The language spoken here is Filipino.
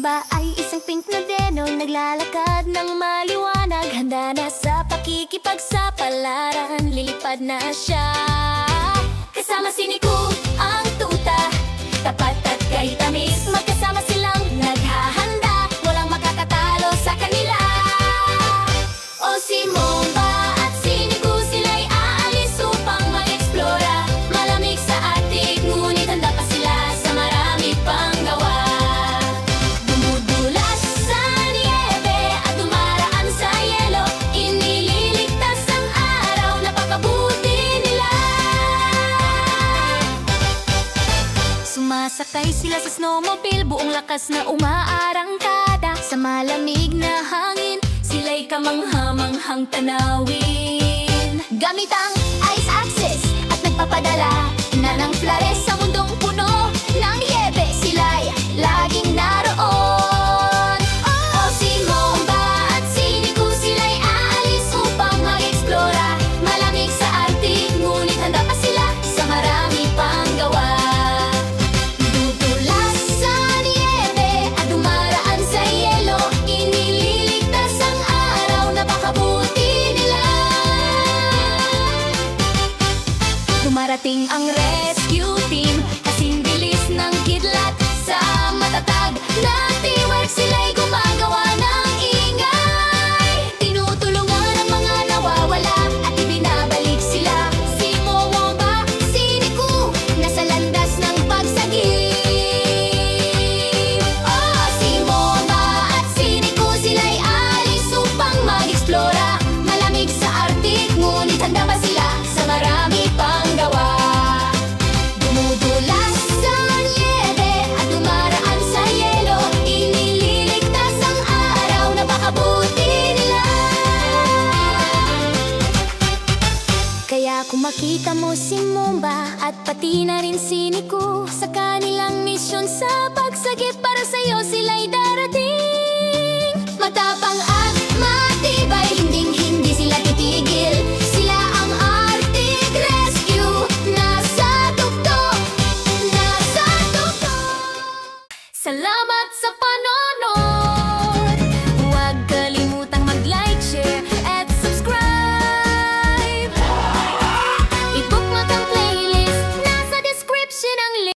Mumba ay isang pink na denong naglalakad ng maliwanag. Handa na sa pakikipagsapalaran, lilipad na siya. Kasama si Niku ang tuta, tapat at kay tamis. Magkasama silang naghahanda, walang makakatalo sa kanila. O si Mumba at si Niku, sila'y aalis upang mag-explora. Malamig sa atik, ngunit handa pa sila sa marami pang gawa. Dumudulas sa niebe at dumaraan sa yelo, inililigtas ang araw, napakabuti nila. Sumasakay sila sa snowmobile, buong lakas na umaarangkada. Sa malamig na hangin, sila'y kamangha-manghang tanawin. Gamit ang ice axis at nagpapadala na ng flares sa mundong puno ng yebe, sila'y laging naroon. O si Mumba at si Niku, sila'y aalis upang mag-explora. Malamig sa Arctic, ngunit handa pa sila sa marami pang gawa. Dudulas sa niebe at dumaraan sa yelo, inililigtas ang araw, napakabuti nila. Dumarating ang rescue team, kasing bilis ng kidlat. Sa matatag na teamwork, sila'y gumagawa ng ingay. Tinutulungan ang mga nawawala at ibinabalik sila. Si Mumba, si Niku, nasa landas ng pagsagip. Oh, si Mumba at si Niku, sila'y alis upang mag-explora. Malamig sa Arctic, ngunit handa pa sila sa marami pang gawa. Dumudulas sa niebe at dumaraan sa yelo, inililigtas ang araw, napakabuti nila. Kaya kung makita mo si Mumba at pati na rin si Niku, sa kanilang misyon sa pagsagip, para sa'yo sila'y darating. Matapang at matibay, hinding-hindi sila titigil. Sila ang Arctic Rescue, nasa tuktok, nasa tuktok. Salamat!